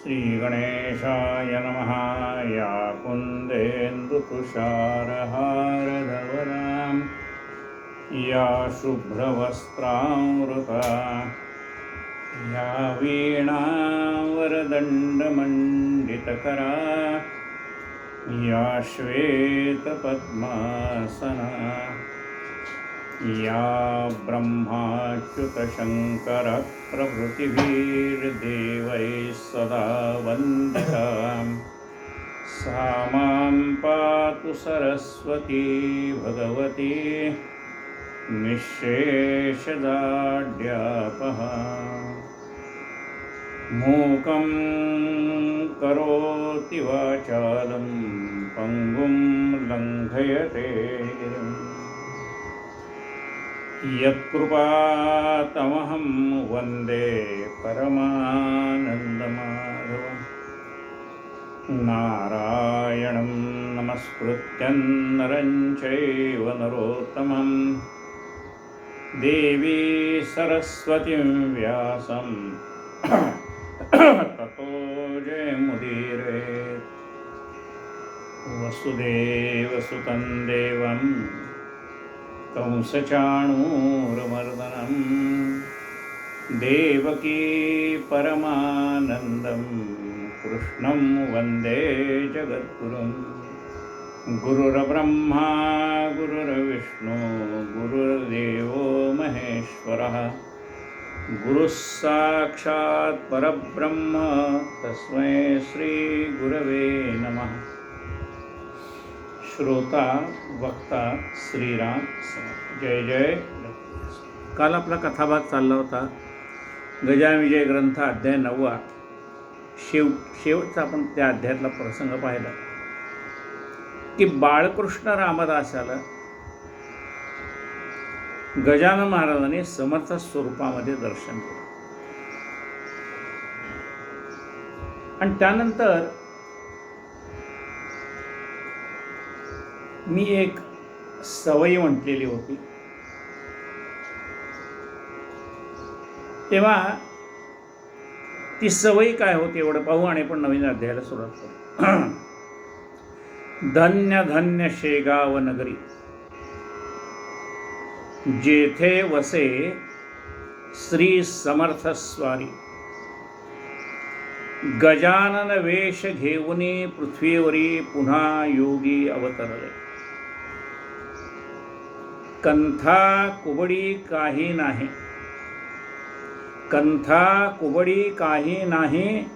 श्रीगणेशाय नमः। या कुन्देन्दुतुषारहारधवलां या शुभ्रवस्त्रामृता या वीणावरदण्डमण्डितकरा या श्वेतपद्मासना या ब्रह्माच्युतशङ्करप्रभृतिभिर्देवैः सदा वन्दिता सा मां पातु सरस्वती भगवती निःशेषदाढ्यापहा। मूकं करोति वाचालं पङ्गुं लङ्घयते गिरिं यत्कृपातमहं वन्दे परमानन्दमाधवम्। नारायणं नमस्कृत्यं नरं चैव नरोत्तमं देवी सरस्वतीं व्यासं ततो जयमुदीरयेत्। वसुदेवसुतं देवं कंसचाणूरमर्दनं देवकी परमानन्दं कृष्णं वन्दे जगद्गुरुं। गुरुर्ब्रह्मा गुरुर्विष्णु गुरुर्देवो महेश्वरः गुरुः साक्षात् परब्रह्म तस्मै श्रीगुरवे नमः। श्रोता वक्ता श्रीराम जय जय। काल आपला कथाभाग चालला होता गजाविजय ग्रंथ अध्याय 9 शेवटचा आपण त्या अध्यायातला प्रसंग पाहिला की बाळकृष्ण रामदासाला गजानन महाराजांनी समर्थ स्वरूपामध्ये दर्शन केलं आणि त्यानंतर मी एक सवय म्हटलेली होती, तेव्हा ती सवय काय होती एवढं पाहू आणि पण नवीन अध्यायाला सुरुवात करू। धन्य धन्य शेगाव नगरी, जेथे वसे श्री समर्थ स्वारी। गजानन वेश घेऊनी पृथ्वीवरी पुन्हा योगी अवतरले। कंथा कुबडी काही नाही, कंथा कुबडी काही नाही,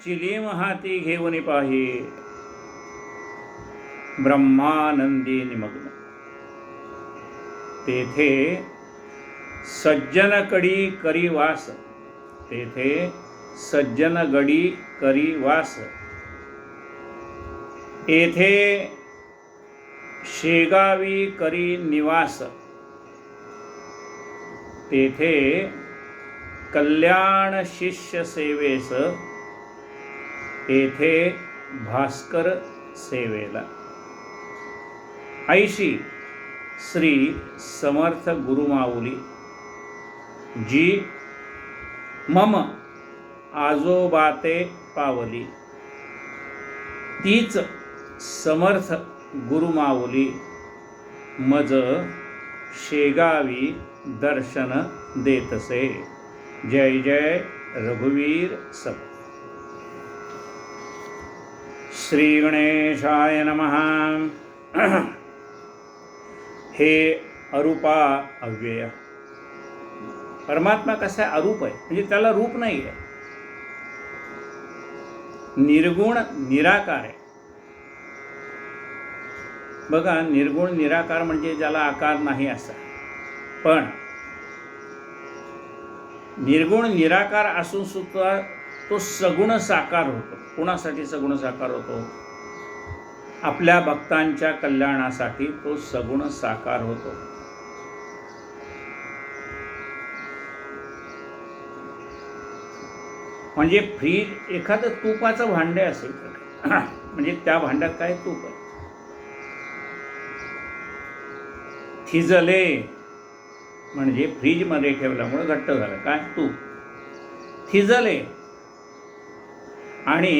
चिलीम हाती घेऊन पाही ब्रह्मानंदी निमग्न। तेथे सज्जन कडी करी वास, तेथे सज्जन गडी करी वास। येथे शेगावी करी निवास, तेथे कल्याण शिष्य सेवेस, येथे भास्कर सेवेला। ऐशी श्री समर्थ गुरुमाऊली जी मम आजोबाते पावली, तीच समर्थ गुरुमाऊली मज शेगावी दर्शन देतसे। जय जय रघुवीर सब। श्री गणेशाय नमः। हे अरूपा अव्यय परमात्मा कसा आहे? अरूप आहे, म्हणजे त्याला रूप नाही आहे। निर्गुण निराकार आहे। बघा, निर्गुण निराकार म्हणजे ज्याला आकार नाही असा, पण निर्गुण निराकार असून सुद्धा तो सगुण साकार होतो। कोणासाठी सगुण साकार होतो? आपल्या भक्तांच्या कल्याणासाठी तो सगुण साकार होतो। म्हणजे फ्रीज एखादं तुपाचं भांडे असेल म्हणजे त्या भांड्यात काय तूप आहे, थिजले म्हणजे फ्रीजमध्ये ठेवल्यामुळे घट्ट झालं, काय तूप थिजले आणि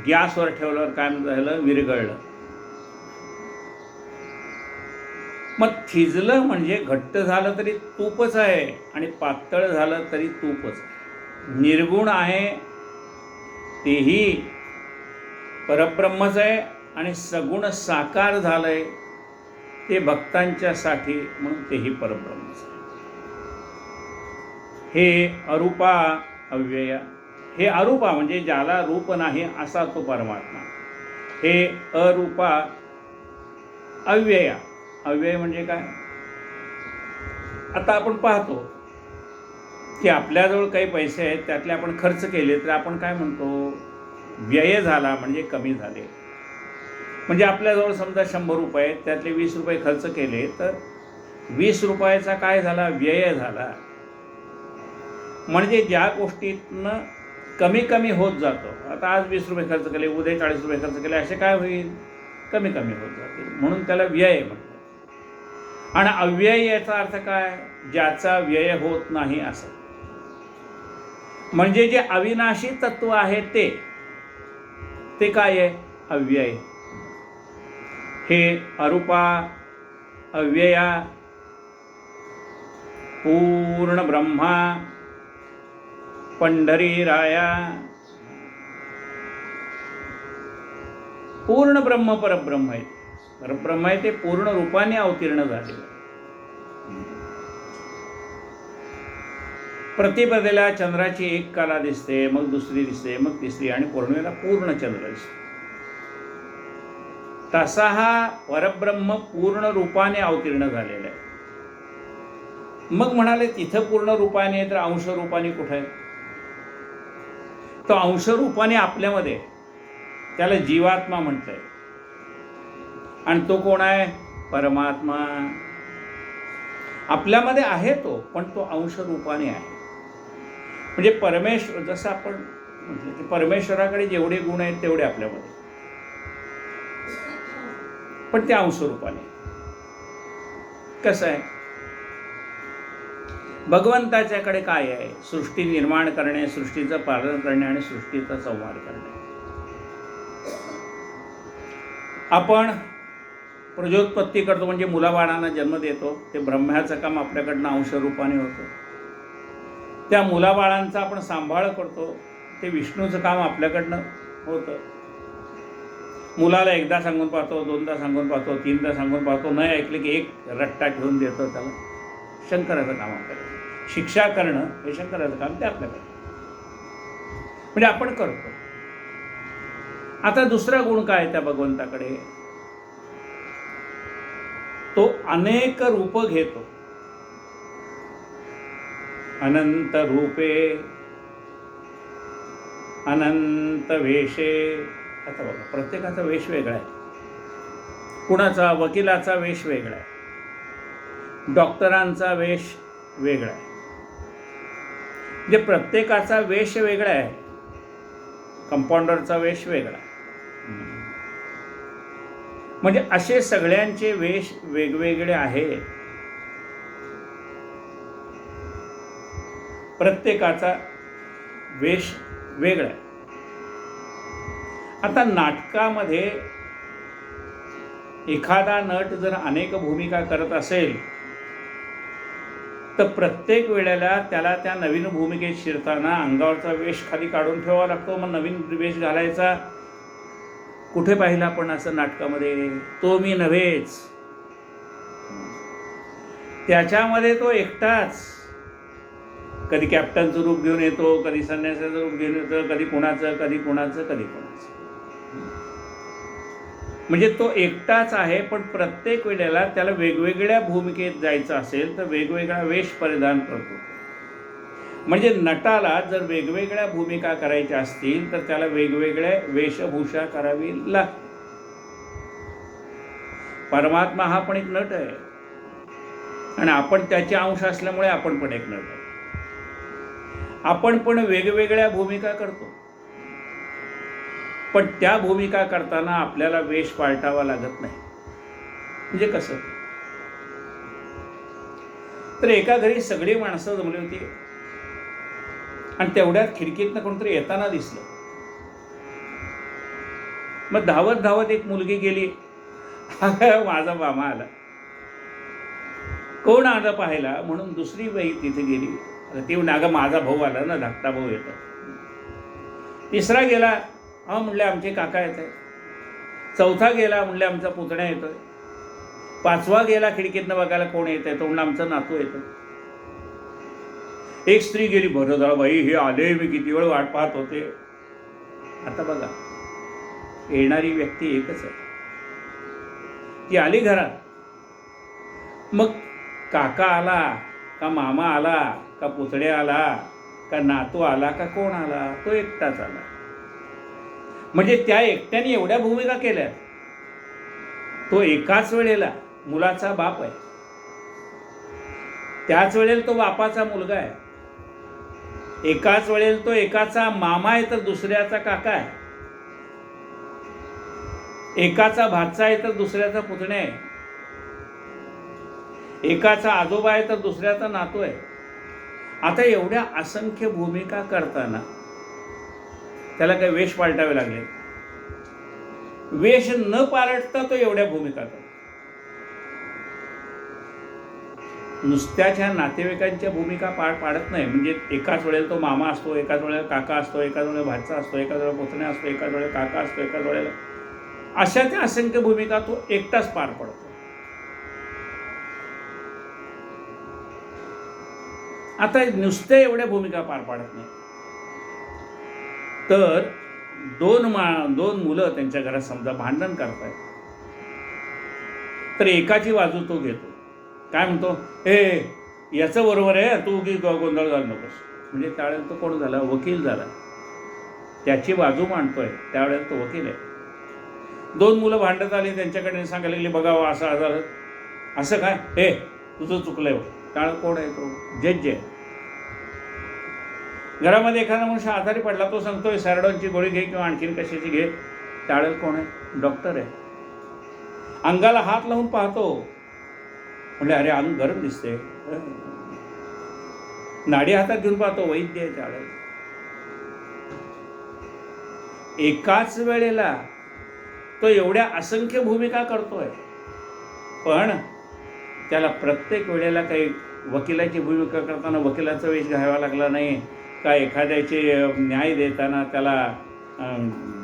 गॅसवर ठेवल्यावर काय झालं, विरघळलं. मग थिजलं म्हणजे घट्ट झालं तरी तूपच आहे आणि पातळ झालं तरी तूपच आहे. निर्गुण आहे तेही परब्रह्मच आहे आणि सगुण साकार झालंय ते भक्तांच्यासाठी म्हणून तेही परब्रह्मच आहे. हे अरूपा अव्यय, हे अरूपा म्हणजे ज्याला रूप नाही असा तो परमात्मा. हे अरूपा अव्यय, अव्यय म्हणजे काय? आता आपण पाहतो की आपल्याजवळ काही पैसे आहेत, त्यातले आपण खर्च केले तर आपण काय म्हणतो, व्यय झाला म्हणजे कमी झाले. म्हणजे आपल्याजवळ समजा 100 रुपये आहेत, त्यातले 20 रुपये खर्च केले तर 20 रुपयाचा काय झाला, व्यय झाला. म्हणजे ज्या गोष्टीतनं कमी कमी होत जातो, आता आज 20 रुपये खर्च केले, उद्या 40 रुपये खर्च केले, असे काय होईल, कमी कमी होत जातील, म्हणून त्याला व्यय म्हणतात. आणि अव्यय याचा अर्थ काय, ज्याचा व्यय होत नाही असं. म्हणजे जे अविनाशी तत्व आहे ते काय आहे, अव्यय. हे अरूपा अव्यया पूर्ण ब्रह्मा पंढरीराया, पूर्ण ब्रह्म परब्रह्म आहे. परब्रह्म आहे ते पूर्ण रूपाने अवतीर्ण झाले. प्रतिपदेला चंद्राची एक कला दिसते, मग दुसरी दिसते, मग तिसरी, आणि पौर्णिमेला पूर्ण चंद्र दिसतो. तसा हा परब्रह्म पूर्ण रूपाने अवतीर्ण झालेला आहे. मग म्हणाले तिथं पूर्ण रूपाने तर अंश रूपाने कुठे आहे? तो अंश रूपाने आपल्यामध्ये, त्याला जीवात्मा म्हणतंय. आणि तो कोण आहे, परमात्मा. आपल्यामध्ये आहे तो, पण तो अंश रूपाने आहे. म्हणजे परमेश्वर, जसं आपण म्हटलं की परमेश्वराकडे जेवढे गुण आहेत तेवढे आपल्यामध्ये, पण ते अंश रूपाने. कसं आहे, भगवंताच्याकडे काय आहे, सृष्टी निर्माण करणे, सृष्टीचं पालन करणे आणि सृष्टीचा संहार करणे. आपण प्रजोत्पत्ती करतो म्हणजे मुलाबाळांना जन्म देतो, ते ब्रह्म्याचं काम आपल्याकडनं अंश रूपाने होतं. त्या मुलाबाळांचा आपण सांभाळ करतो, ते विष्णूचं काम आपल्याकडनं होतं. मुलाला एकदा सांगून पाहतो, दोनदा सांगून पाहतो, तीनदा सांगून पाहतो, नाही ऐकले की एक रट्टा ठेवून देतो, त्याला शंकराचं काम आपल्याकडे. शिक्षा करणं हे शंकराचं काम, ते आपल्याकडे, म्हणजे आपण करतो. आता दुसरा गुण काय त्या भगवंताकडे, तो अनेक रूप घेतो. अनंत रूपे अनंत वेशे. आता बघा, प्रत्येकाचा वेश वेगळा आहे. कुणाचा वकिलाचा वेश वेगळा आहे, डॉक्टरांचा वेश वेगळा आहे. म्हणजे प्रत्येकाचा वेश वेगळा आहे. कंपाऊंडरचा वेश वेगळा. म्हणजे असे सगळ्यांचे वेश वेगवेगळे आहेत. प्रत्येकाचा वेश वेगळा आहे. आता नाटकामध्ये एखादा नट जर अनेक भूमिका करत असेल तर प्रत्येक वेळेला त्याला त्या नवीन भूमिकेत शिरताना अंगावरचा वेश खाली काढून ठेवावा लागतो. मग नवीन वेश घालायचा. कुठे पाहिलं आपण असं नाटकामध्ये, तो मी नव्हेच. त्याच्यामध्ये तो एकटाच, कधी कॅप्टनचं रूप घेऊन येतो, कधी संन्यासाचं रूप घेऊन येतो, कधी कुणाचं कधी कुणाचं कधी कुणाचं. म्हणजे तो एकटाच आहे, पण प्रत्येक वेळेला त्याला वेगवेगळ्या भूमिकेत जायचं असेल तर वेगवेगळा वेश परिधान करतो. म्हणजे नटाला जर वेगवेगळ्या भूमिका करायच्या असतील तर त्याला वेगवेगळ्या वेशभूषा करावी लागते. परमात्मा हा पण एक नट आहे आणि आपण त्याचे अंश असल्यामुळे आपण पण एक नट आहे. आपण पण वेगवेगळ्या भूमिका करतो, पण त्या भूमिका करताना आपल्याला वेश पालटावा लागत नाही. म्हणजे कसं, तर एका घरी सगळी माणसं जमली होती आणि तेवढ्यात खिडकीतनं कोणतरी येताना दिसलं. मग धावत धावत एक मुलगी गेली. माझा मामा आला. कोण आलं पाहायला म्हणून दुसरी बाई तिथे गेली. ती म्हणली अगं माझा भाऊ आला ना, धाकटा भाऊ येतो. तिसरा गेला, म्हणले आमचे काका येत आहे. चौथा गेला, म्हणले आमचा पुतण्या येतोय. पाचवा गेला खिडकीतनं बघायला कोण येत आहे, तो म्हणलं आमचा नातू येतो. एक स्त्री गेली, बरं झालं बाई हे आले, मी किती वेळ वाट पाहत होते. आता बघा, येणारी व्यक्ती एकच आहे. ती आली घरात. मग काका आला का मामा आला का पुतण्या आला का नातू आला का कोण आला, तो एकटाच आला. म्हणजे त्या एकट्याने एवढ्या भूमिका केल्या. तो एकाच वेळेला मुलाचा बाप आहे, त्याच वेळेला तो बापाचा मुलगा आहे, एकाच वेळेला तो एकाचा मामा आहे तर दुसऱ्याचा काका आहे, एकाचा भाचा आहे तर दुसऱ्याचा पुतण्या आहे, एकाचा आजोबा आहे तर दुसऱ्याचा नातू आहे. आता एवढ्या असंख्य भूमिका करताना त्याला काही वेश पालटावे लागले. वेश न पालटता तो एवढ्या भूमिका करतो. नुसत्याच्या नातेवाईकांच्या भूमिका पाडत नाही. म्हणजे एकाच वेळेला तो मामा असतो, एकाच वेळेला काका असतो, एकाच वेळेला भाचा असतो, एकाच वेळेला पुतण्या असतो, एकाच वेळेला काका असतो, एकाच वेळेला अशा त्या असंख्य भूमिका तो एकटाच पार पडतो. आता नुसत्या एवढ्या भूमिका पार पाडत नाही. तर दोन मुलं त्यांच्या घरात समजा भांडण करतायत, तर एकाची बाजू तो घेतो. काय म्हणतो, हे याचं बरोबर आहे, तू उगी गोंधळ घालू नकोस. म्हणजे त्यावेळेला तो कोण झाला, वकील झाला. त्याची बाजू मांडतोय, त्यावेळेला तो वकील आहे. दोन मुलं भांडत आली, त्यांच्याकडे सांगायला लागली बघावं असं झालं, असं काय, हे तुझं चुकलंय. त्यावेळेला कोण आहे, तो जज आहे. घरामध्ये एखादा मनुष्य आजारी पडला, तो सांगतोय सॅरडॉनची गोळी घे किंवा आणखीन कशाची घे. त्यावेळेला कोण आहे, डॉक्टर आहे. अंगाला हात लावून पाहतो, म्हणजे अरे अंग गरम दिसते, नाडी हातात घेऊन पाहतो, वैद्य आहे. त्यावेळेला एकाच वेळेला तो एवढ्या असंख्य भूमिका करतोय, पण त्याला प्रत्येक वेळेला काही वकिलाची भूमिका करताना वकिलाचा वेश घ्यावा लागला नाही का, एखाद्याचे न्याय देताना त्याला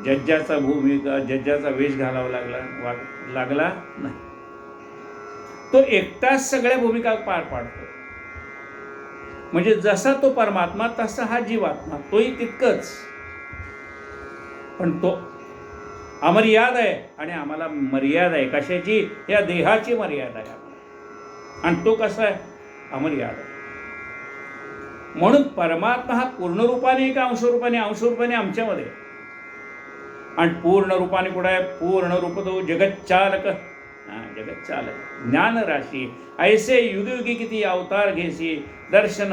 जज्जाचा वेश घालावा लागला नाही. तो एकटाच सगळ्या भूमिका पार पाडतो. म्हणजे जसा तो परमात्मा तसा हा जीवात्मा, तोही तितकंच. पण तो अमर्याद आहे आणि आम्हाला मर्यादा आहे. कशाची, या देहाची मर्यादा आहे आम्हाला. आणि तो कसा आहे, अमर्याद आहे. म्हणून परमात्मा हा पूर्ण रूपाने का अंशरूपाने, अंशरूपाने आमच्यामध्ये, आणि पूर्ण रूपाने कुठं आहे, पूर्ण रूप तो जगच्चालक. जगच्चालक ज्ञान राशी ऐसे युगयुगी किती अवतार घेसी, दर्शन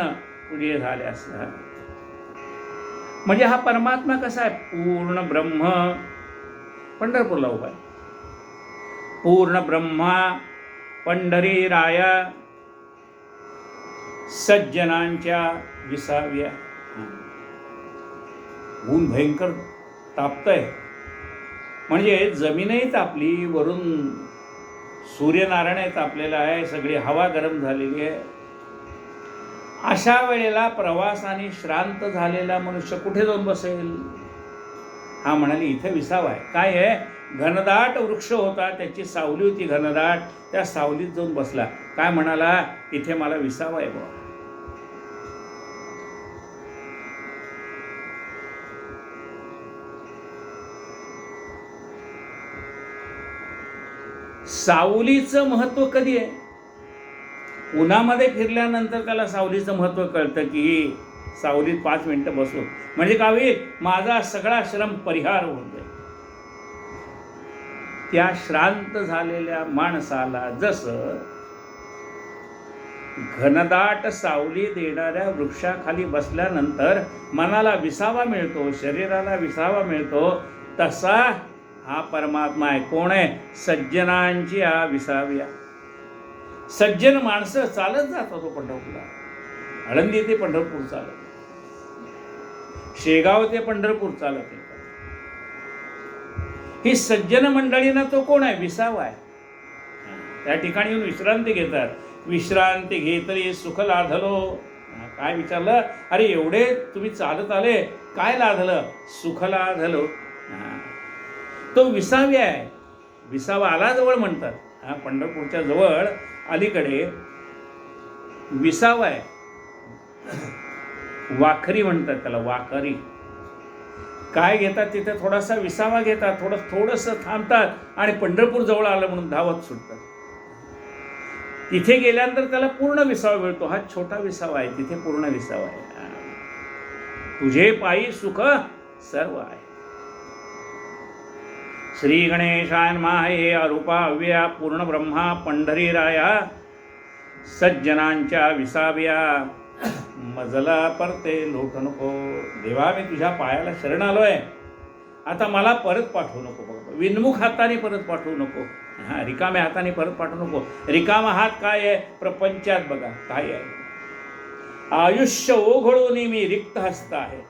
तुझे झाले असं. म्हणजे हा परमात्मा कसा आहे, पूर्ण ब्रह्म. पंढरपूरला उभा आहे. पूर्ण ब्रह्मा पंढरी राया, सज्जनांच्या विसाव्या. ऊन भयंकर तापतंय, म्हणजे जमीनही तापली, वरून सूर्यनारायण तापलेला आहे, सगळी हवा गरम झालेली आहे. अशा वेळेला प्रवासाने श्रांत झालेला मनुष्य कुठे जाऊन बसेल. हा म्हणाली इथे विसावा आहे. काय आहे, घनदाट वृक्ष होता, त्याची सावली होती घनदाट, त्या सावलीत जाऊन बसला. काय म्हणाला, इथे मला विसावा आहे बाबा. सावलीचं महत्व कधी आहे, उन्हामध्ये फिरल्यानंतर त्याला सावलीचं महत्व कळतं की सावलीत 5 मिनिटं बसलो म्हणजे काय होईल, माझा सगळा श्रम परिहार होतोय. त्या श्रांत झालेल्या माणसाला जसं घनदाट सावली देणाऱ्या वृक्षाखाली बसल्यानंतर मनाला विसावा मिळतो, शरीराला विसावा मिळतो, तसा हा परमात्मा आहे. कोण आहे, सज्जनांची हा विसाव्या. सज्जन माणसं चालत जातात तो पंढरपूरला, आळंदी ते पंढरपूर चालत, शेगाव ते पंढरपूर चालत येतात. ही सज्जन मंडळीनं तो कोण आहे? विसावा आहे. त्या ठिकाणी येऊन विश्रांती घेतात. विश्रांती घेतली सुख लाधलो. काय विचारलं? अरे एवढे तुम्ही चालत आले, काय लाधलं? सुख लाधलो. तो विसावी आहे. विसावा आला जवळ म्हणतात. पंढरपूरच्या जवळ अलीकडे विसावा आहे. वाखरी म्हणतात त्याला, वाखरी. काय घेतात तिथे? थोडासा विसावा घेतात, थोडंसं थांबतात आणि पंढरपूर जवळ आलं म्हणून धावत सुटतात. तिथे गेल्यानंतर त्याला पूर्ण विसावा मिळतो. हा छोटा विसावा आहे, तिथे पूर्ण विसावा आहे. तुझे पायी सुख सर्व आहे. श्री गणेशाय नमः. हे अरूपा अव्यया पूर्ण ब्रह्मा पंढरी राया, सज्जनांच्या विसाव्या मजला परते लोट नको. देवा, मी तुझ्या पायाला शरण आलोय, आता मला परत पाठवू नको. बघ, विनमुख हाताने परत पाठवू नको. रिकाम्या हाताने परत पाठवू नको. रिकामा हात काय आहे? प्रपंचात बघा काय आहे. आयुष्य ओघळून मी रिक्त हस्त आहे.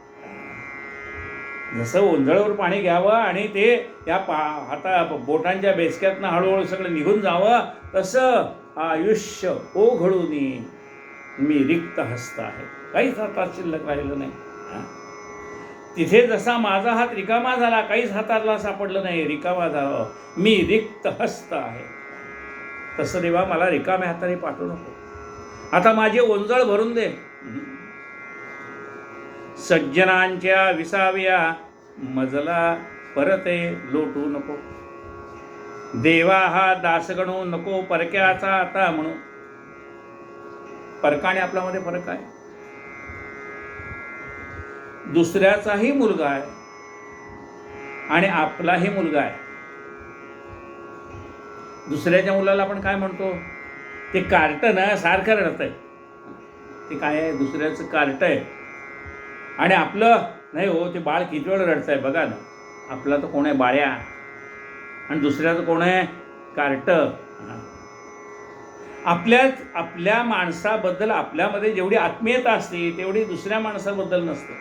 जसं ओंजळावर पाणी घ्यावं आणि ते या हाता बोटांच्या बेसक्यातनं हळूहळू सगळं निघून जावं, तसं आयुष्य ओघळून मी रिक्त हस्त आहे. काहीच हातात शिल्लक राहिलं नाही. तिथे जसा माझा हात रिकामा झाला, काहीच हाताला सापडलं नाही, रिकामा झाला, मी रिक्त हस्त आहे. तसं देवा, मला रिकाम्या हाताने पाठवू नको. आता माझे ओंजळ भरून दे. सज्जनांच्या विसाव्या मजला परते लोटू नको. देवा, हा दासगणू नको परक्याचा आता म्हणू. परकाने आपल्यामध्ये फरक आहे. दुसऱ्याचाही मुलगा आहे आणि आपलाही मुलगा आहे. दुसऱ्याच्या मुलाला आपण काय म्हणतो? ते कार्ट ना सारखं रडतंय. ते काय आहे? दुसऱ्याचं कार्ट आहे. आणि आपलं नाही हो, ते बाळ किती वेळ रडतंय बघा ना. आपला तर कोण आहे? बाळ्या. आणि दुसऱ्याचं कोण आहे? कार्ट. आपल्या माणसाबद्दल आपल्यामध्ये जेवढी आत्मीयता असते तेवढी दुसऱ्या माणसाबद्दल नसते.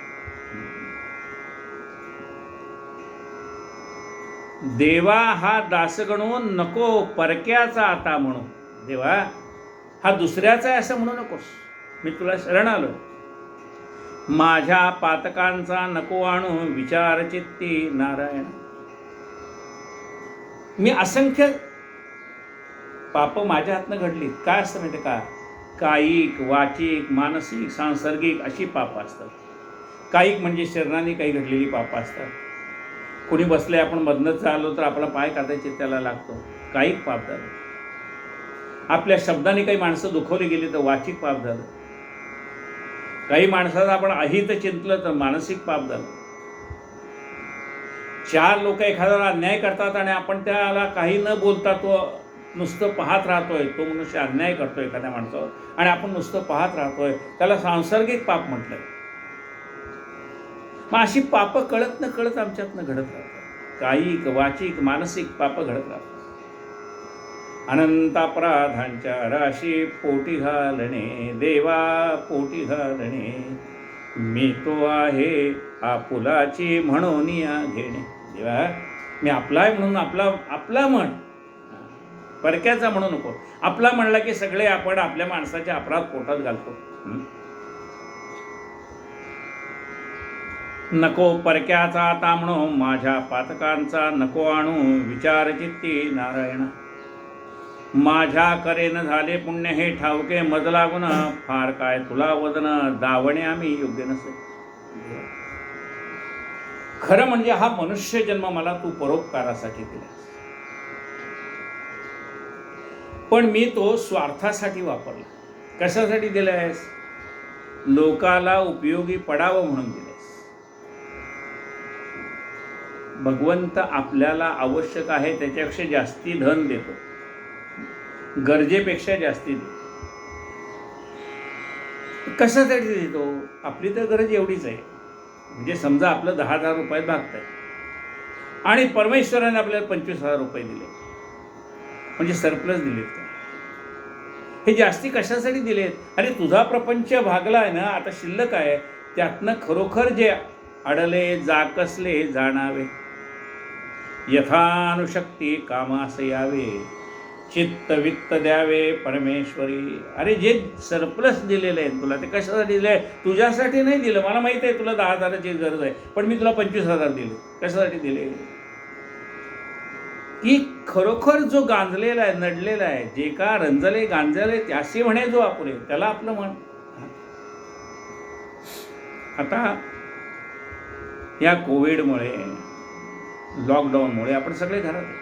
देवा, हा दासगणू नको परक्याचा आता म्हणू. देवा, हा दुसऱ्याचा आहे असं म्हणू नकोस. मी तुला शरण आलो. माझ्या पातकांचा नको आणू विचार चित्ती नारायण. मी असंख्य पाप माझ्या हातनं घडली. काय असतं माहिती का? कायिक, वाचिक, मानसिक, सांसर्गिक अशी पाप असतात. कायिक म्हणजे शरीराने काही घडलेली पाप असतात. कोणी बसले, आपण मधनच चाललो तर आपला पाय काढायचे त्याला लागतो, कायिक पाप झालं. आपल्या शब्दाने काही माणसं दुखवली गेली तर वाचिक पाप झालं. काही माणसाचं आपण अहित चिंतलं तर मानसिक पाप झालं. 4 लोक एखाद्याला अन्याय करतात आणि आपण त्याला काही न बोलता तो नुसतं पाहत राहतोय. तो मनुष्य अन्याय करतोय एखाद्या माणसावर आणि आपण नुसतं पाहत राहतोय, त्याला सांसर्गिक पाप म्हटलंय. मग अशी पापं कळत न कळत आमच्यातनं घडत राहतात. कायिक, वाचिक, मानसिक पापं घडत राहतात. अनंत अपराधांच्या राशी पोटी घालणे. देवा, पोटी घालणे. मी तो आहे आपुलाची म्हणून या घेणे. देवा, मी आपला आहे म्हणून आपला म्हण. परक्याचा म्हणू नको. आपला म्हणला की सगळे आपण आपल्या माणसाचे अपराध पोटात घालतो. नको परक्याचा आता म्हणू माझ्या पातकांचा नको आणू विचार चित्ती नारायण. माझ्या करेन झाले पुण्य हे ठाऊके मज लागून फार काय तुला वदन दावणे आम्ही योग्य नसे. खरं म्हणजे हा मनुष्य जन्म मला तू परोपकारासाठी दिला, पण मी तो स्वार्थासाठी वापरला. कशासाठी दिलायस? लोकाला उपयोगी पडावं म्हणून दिलायस. भगवंत आपल्याला आवश्यक आहे त्याच्यापेक्षा जास्ती धन देतो, गरजेपेक्षा जास्ती देतो. कशासाठी देतो? आपली तर गरज एवढीच आहे. म्हणजे समजा आपलं 10,000 रुपयात भागत आहे आणि परमेश्वराने आपल्याला 25,000 रुपये दिले, म्हणजे सरप्लस दिलेत. हे जास्ती कशासाठी दिलेत? अरे तुझा प्रपंच भागला आहे ना, आता शिल्लक आहे, त्यातनं खरोखर जे अडले जाकसले जाणावे. यथानुशक्ती कामास यावे, चित्त वित्त द्यावे परमेश्वरी. अरे जे सरप्लस दिलेलं आहे तुला ते कशासाठी दिलं आहे? तुझ्यासाठी नाही दिलं. मला माहिती आहे तुला 10,000ची गरज आहे, पण मी तुला 25,000 दिले. कशासाठी दिले? की खरोखर जो गांजलेला आहे, नडलेला आहे, जे का रंजले गांजले त्याशी म्हणे जो आपुले, त्याला आपलं म्हण. आता या कोविडमुळे, लॉकडाऊनमुळे आपण सगळे घरात आहे.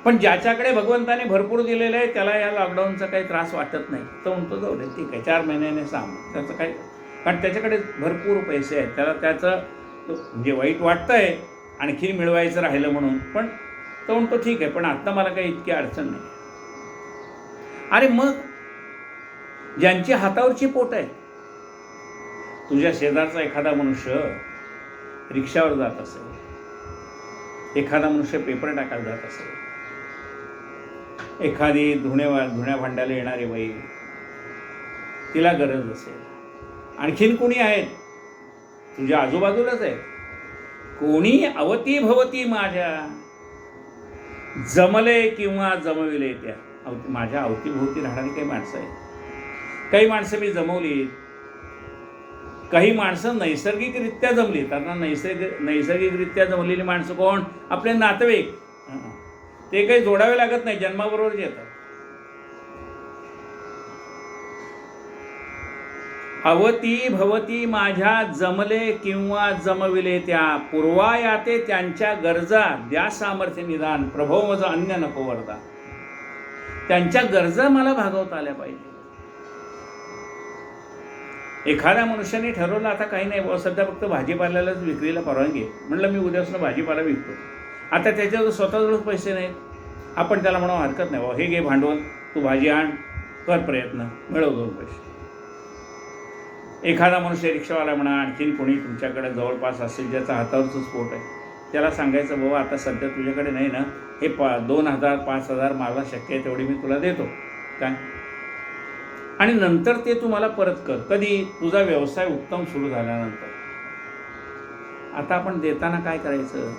पण ज्याच्याकडे भगवंताने भरपूर दिलेलं आहे त्याला या लॉकडाऊनचा काही त्रास वाटत नाही. तो म्हणतो जाऊ दे, ठीक आहे, 4 महिन्याने सांग, त्याचं काही, कारण त्याच्याकडे भरपूर पैसे आहेत. त्याला त्याचं म्हणजे वाईट वाटतंय आणखी मिळवायचं राहिलं म्हणून, पण तो म्हणतो ठीक आहे, पण आत्ता मला काही इतकी अडचण नाही. अरे मग ज्यांची हातावरची पोट आहे, तुझ्या शेजारचा एखादा मनुष्य रिक्षावर जात असेल, एखादा मनुष्य पेपर टाकायला जात असेल, एखादी धुण्या भांड्याला येणारी बाई, तिला गरज असेल, आणखीन कोणी आहेत तुझ्या आजूबाजूलाच आहे, कोणी अवती भवती माझ्या, जमले किंवा जमविले त्या, माझ्या अवतीभोवती राहणारी काही माणसं आहेत. काही माणसं मी जमवली, काही माणसं नैसर्गिकरित्या जमली. त्यांना नैसर्गिकरित्या जमलेली माणसं कोण? आपले नातेवाईक. ते काही जोडावे लागत नाही, जन्माबरोबर येतात. अवती भवती माझ्या, जमले किंवा जमविले त्या, पूर्वायाते त्यांच्या गरजा, द्या सामर्थ्य निदान, प्रभो मज अन्य नको वरदा. त्यांच्या गरजा मला भागवता आल्या पाहिजे. एखाद्या मनुष्याने ठरवलं आता काही नाही बुवा, सध्या फक्त भाजीपाल्यालाच विक्रीला परवानगी आहे, म्हटलं मी उद्यापासून भाजीपाला विकतो. आता त्याच्यावर स्वतःजवळ पैसे नाहीत, आपण त्याला म्हणावं हरकत नाही बाबा, हे घे भांडवल, तू भाजी आण, कर प्रयत्न, मिळव 2 पैसे. एखादा मनुष्य रिक्षावाला म्हणा, आणखीन कोणी तुमच्याकडे जवळपास असेल ज्याचा हातावरचं स्पोट आहे, त्याला सांगायचं बाबा आता सध्या तुझ्याकडे नाही ना, हे 2,000 5,000 मला शक्य आहे तेवढी मी तुला देतो काय, आणि नंतर ते तू मला परत कर. कधी? तुझा व्यवसाय उत्तम सुरू झाल्यानंतर. आता आपण देताना काय करायचं?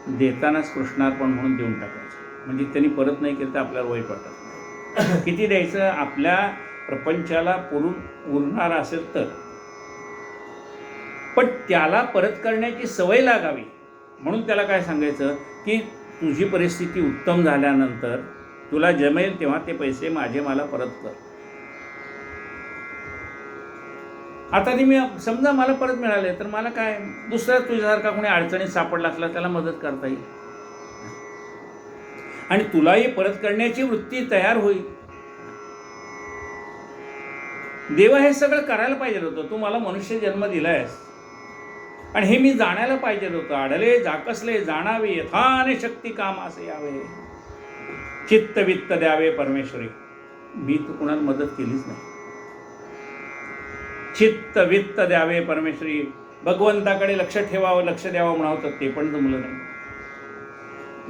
देतानाच कृष्णार्पण म्हणून देऊन टाकायचं, म्हणजे त्यांनी परत नाही केलं तर आपल्याला वाईट वाटत नाही. किती द्यायचं? आपल्या प्रपंचाला पुरून उरणार असेल तर. पण त्याला परत करण्याची सवय लागावी म्हणून त्याला काय सांगायचं की तुझी परिस्थिती उत्तम झाल्यानंतर तुला जमेल तेव्हा ते पैसे माझे मला परत कर. आता मी समजा मला परत मिळाले तर मला काय, दुसरा तुझ्यासारखा कोणी अडचणीत सापडला असला त्याला मदत करता येईल आणि तुलाही परत करण्याची वृत्ती तयार होईल. देवा हे सगळं करायला पाहिजे होतं. तू मला मनुष्य जन्म दिलायस आणि हे मी जाणायला पाहिजे होतं. आढले जाकसले जाणावे, यथाने शक्ती कामास यावे, चित्त वित्त द्यावे परमेश्वरी. मी तू कुणाला मदत केलीच नाही. चित्त वित्त द्यावे परमेश्वरी. भगवंताकडे लक्ष ठेवावं, लक्ष द्यावं म्हणावं तर ते पण जमलं नाही.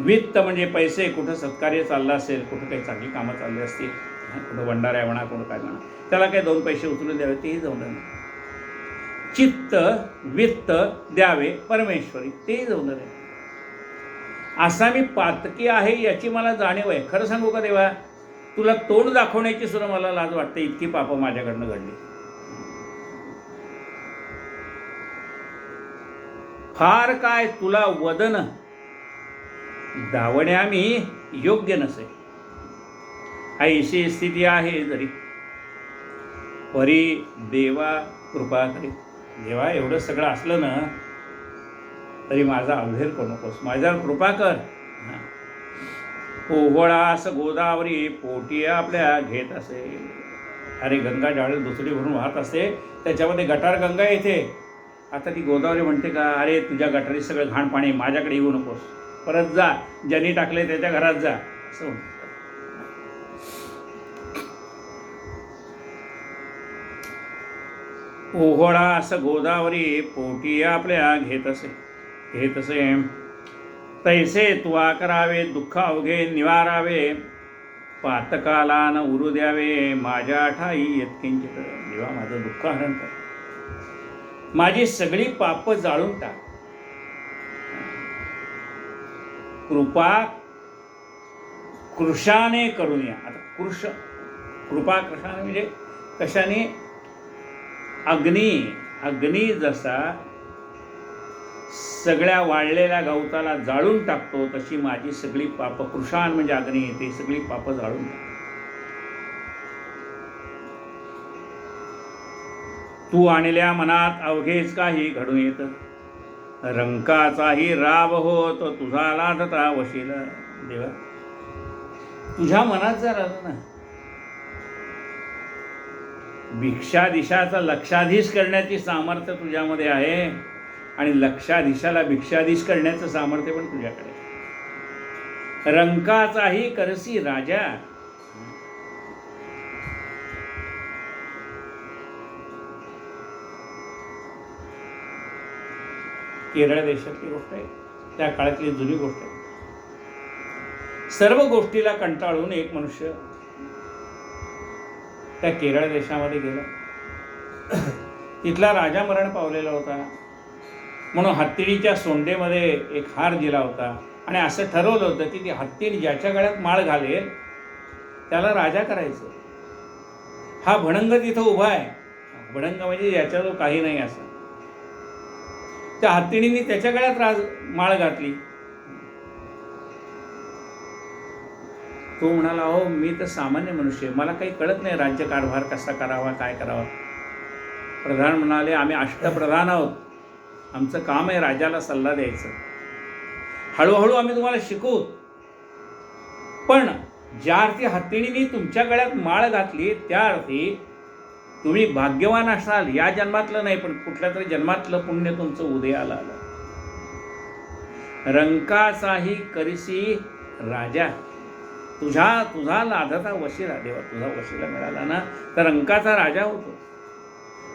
वित्त म्हणजे पैसे. कुठं सत्कार्य चाललं असेल, कुठं काही चांगली कामं चालली असतील, कुठं भंडारा म्हणा, कुठं काय म्हणा, त्याला काही 2 पैसे उचलून द्यावे तेही जमलं नाही. चित्त वित्त द्यावे परमेश्वरी, तेही जमलं नाही. असा मी पातकी आहे याची मला जाणीव आहे. खरं सांगू का देवा, तुला तोंड दाखवण्याची सुद्धा मला लाज वाटते, इतकी पापं माझ्याकडनं घडली. फार काय तुला वदन दावण्या मी योग्य नसे, ऐशी स्थिती आहे जरी, परी देवा कृपा करी. देवा एवढं सगळं असलं ना तरी माझा अवहेर करू नकोस, माझ्यावर कृपा कर. ओहोळास गोदावरी पोटी आपल्या घेत असे. अरे गंगा ज्यावेळेस दुसरी भरून वाहत असते त्याच्यामध्ये गटार गंगा येते. आता ती गोदावरी म्हणते का, अरे तुझ्या गटारी सगळं घाण पाणी, माझ्याकडे येऊ नकोस, परत जा, ज्यांनी टाकले त्याच्या घरात जा, असं म्हणतं. ओहोळा असं गोदावरी पोटी आपल्या घेत असे तैसे तुवा करावे, दुःख अवघे निवारावे, पातकाला न उरू द्यावे, माझ्या ठाई यत्किंचित. देवा माझं दुःख हरण कर, माझी सगळी पाप जाळून टाक. कृपा कृशाने करून या. आता कृपा कृशाने म्हणजे कशाने? अग्नी जसा सगळ्या वाळलेल्या गवताला जाळून टाकतो, तशी माझी सगळी पाप, कृशान म्हणजे अग्नी, ती सगळी पाप जाळून टाकतो. तू आणल्या मनात अवघेच काही घडून येत, रंकाचाही राव होत तुझा लाधता वशीला. देवा, तुझ्या मनात जर आलं ना, भिक्षाधीशाचा लक्षाधीश करण्याची सामर्थ्य तुझ्यामध्ये आहे, आणि लक्षाधीशाला भिक्षाधीश करण्याचं सामर्थ्य पण तुझ्याकडे. रंकाचाही करसी राजा, केरळ देशातली गोष्ट आहे, त्या काळातली जुनी गोष्ट आहे. सर्व गोष्टीला कंटाळून एक मनुष्य त्या केरळ देशामध्ये गेला. तिथला राजा मरण पावलेला होता, म्हणून हत्तीच्या सोंडेमध्ये एक हार दिला होता, आणि असं ठरवलं होतं की ती हत्ती ज्याच्या गळ्यात माळ घालेल त्याला राजा करायचं. हा भणंग तिथं उभा आहे. भणंग म्हणजे याच्याजवळ काही नाही असं. त्या हत्तीणींनी त्याच्या गळ्यात माळ घातली. तो म्हणाला, हो मी तर सामान्य मनुष्य, मला काही कळत नाही राज्यकारभार कसा करावा, काय करावा. प्रधान म्हणाले, आम्ही अष्टप्रधान आहोत, आमचं काम आहे राजाला सल्ला द्यायचं. हळूहळू आम्ही तुम्हाला शिकवू, पण ज्या अर्थी हत्तीणींनी तुमच्या गळ्यात माळ घातली त्या अर्थी तुम्ही भाग्यवान असाल. या जन्मातलं नाही, पण कुठल्या तरी जन्मातलं पुण्य तुमचं उदयाला आलं. रंकाचाही करिसी राजा, तुझा लाधता वशिला. देवा, तुझा वशिला मिळाला ना तर रंकाचा राजा होतो.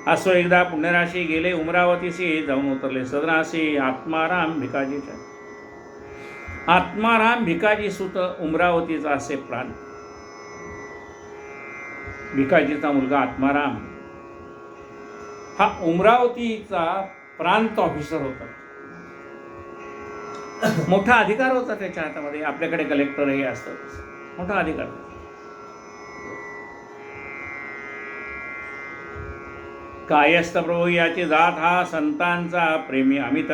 असो एकदा पुण्यराशी गेले उमरावतीशी, जाऊन उतरले सदनाशी आत्माराम भिकाजीच्या. आत्माराम भिकाजी सुत उमरावतीचा असे प्राण. भिकाजीचा मुलगा आत्माराम हा उमरावतीचा प्रांत ऑफिसर होता. मोठा अधिकार होता त्याच्या हातामध्ये. आपल्याकडे कलेक्टर हे असतं, मोठा अधिकार. कायस्थ प्रभू याची जात, हा संतांचा प्रेमी अमित,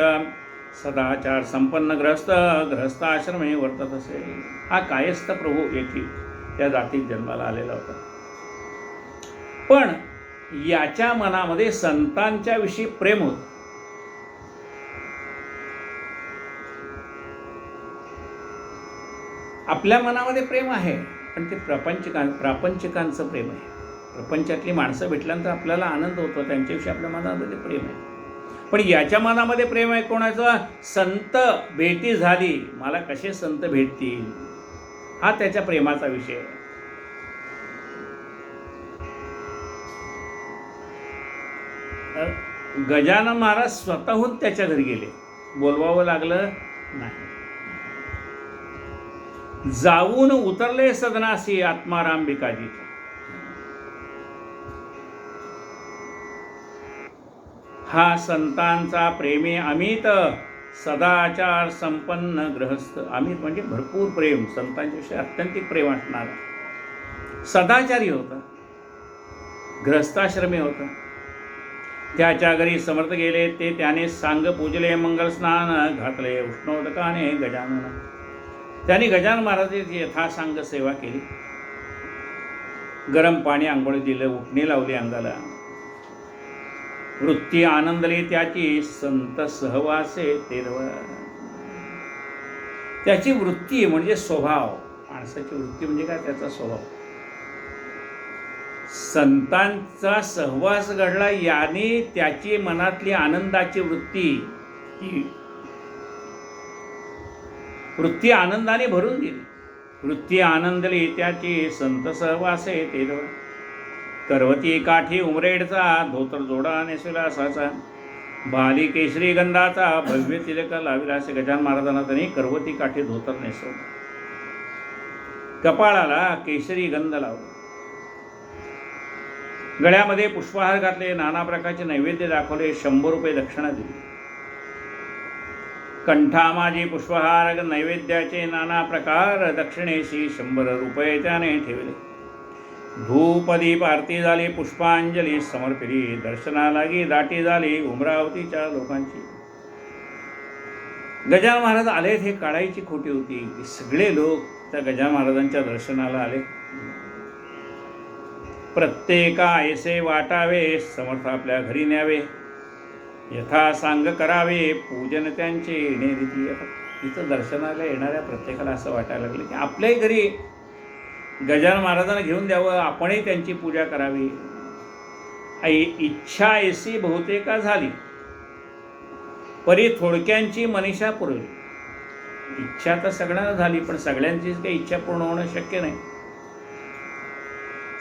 सदाचार संपन्न ग्रहस्थाश्रमे वर्तत असे. हा कायस्थ प्रभू याची त्या जातीत जन्माला आलेला होता. पण याच्या मनामध्ये संतांच्या विषयी प्रेम होतं. आपल्या मनामध्ये प्रेम आहे, पण ते प्रापंचिकांचं प्रेम आहे. प्रपंचातली माणसं भेटल्यानंतर आपल्याला आनंद होतो, त्यांच्याविषयी आपल्या मनामध्ये प्रेम आहे. पण याच्या मनामध्ये प्रेम आहे कोणाचं? संत भेटी झाली, मला कसे संत भेटतील, हा त्याच्या प्रेमाचा विषय आहे. गजानन महाराज स्वतःहून त्याच्या घरी गेले, बोलवावं लागलं नाही. जाऊन उतरले सदनासी आत्माराम भिकाजीच्या. हा संतांचा प्रेमी अमित, सदाचार संपन्न ग्रहस्थ. अमित म्हणजे भरपूर प्रेम, संतांच्या विषयी अत्यंतिक प्रेम असणारा. सदाचारी होता, ग्रहस्थाश्रमी होता. त्याच्या घरी समर्थ गेले ते त्याने सांग पूजले, मंगल स्नान घातले उष्णोदकाने गजानन. त्यांनी गजानन महाराजांची यथासांग सेवा केली. गरम पाणी आंघोळी दिलं, उठणी लावली अंगाला. वृत्ती आनंदली त्याची संत सहवासे तेरवा. त्याची वृत्ती म्हणजे स्वभाव, माणसाची वृत्ती म्हणजे काय? त्याचा स्वभाव. संतांचा सहवास घडला, याने त्याची मनातली आनंदाची वृत्ती आनंदाने भरून गेली. वृत्ती आनंदली त्याची संत सहवासे तेरवा. करवती काठी उमरेडचा, धोतर जोडा नेसविला असाचा. बाली केशरी गंधाचा, भव्य तिलक लाविला. असे गजानन महाराजांना त्यांनी करवती काठी धोतर नेसवलं, कपाळाला केशरी गंध लावला, गळ्यामध्ये पुष्पहार घातले, नाना प्रकारचे नैवेद्य दाखवले, 100 रुपये दक्षिणा दिली. कंठा माझी पुष्पहार नैवेद्याचे नाना प्रकार दक्षिणेशी 100 रुपये त्याने ठेवले. धूप दीप आरती झाली पुष्पांजली समर्पिली दर्शनाला गी दाटी झाली उमरावतीच्या लोकांची. गजानन महाराज आले हे काढायची खोटी होती की सगळे लोक त्या गजानन महाराजांच्या दर्शनाला आले. प्रत्येका ऐसे वाटावे समर्थ आपल्या घरी न्यावे यथा सांग करावे पूजन त्यांचे येणे रीती. इथं दर्शनाला येणाऱ्या प्रत्येकाला असं वाटायला लागलं की आपल्याही घरी गजानन महाराजांना घेऊन द्यावं आपणही त्यांची पूजा करावी. इच्छा ऐसी बहुतेका झाली परी थोडक्यांची मनीषा पुरवली. इच्छा तर सगळ्यांना झाली पण सगळ्यांचीच काही इच्छा पूर्ण होणं शक्य नाही.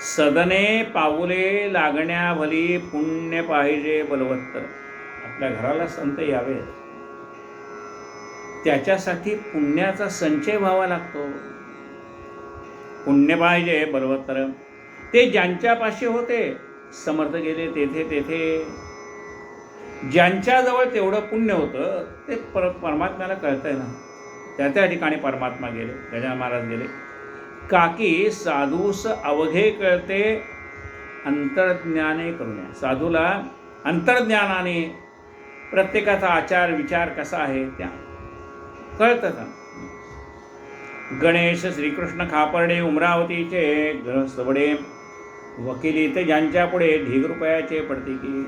सदने पाऊले लागण्या भली पुण्य पाहिजे बलवत्तर. आपल्या घराला संत यावे त्याच्यासाठी पुण्याचा संचय व्हावा लागतो. पुण्य पाहिजे बलवत्तर. ते ज्यांच्यापाशी होते समर्थ गेले तेथे तेथे. ज्यांच्याजवळ तेवढं पुण्य होतं ते परमात्म्याला कळतंय ना त्या ठिकाणी परमात्मा गेले. गजानन महाराज गेले. काकी साधूस अवघे कळते अंतर्ज्ञाने करून. साधूला अंतर्ज्ञानाने प्रत्येकाचा आचार विचार कसा आहे त्या कळतं का. गणेश श्रीकृष्ण खापर्डे उमरावतीचे ग्रहस्थवडे वकिली ते ज्यांच्या पुढे ढीग रुपयाचे पडते की.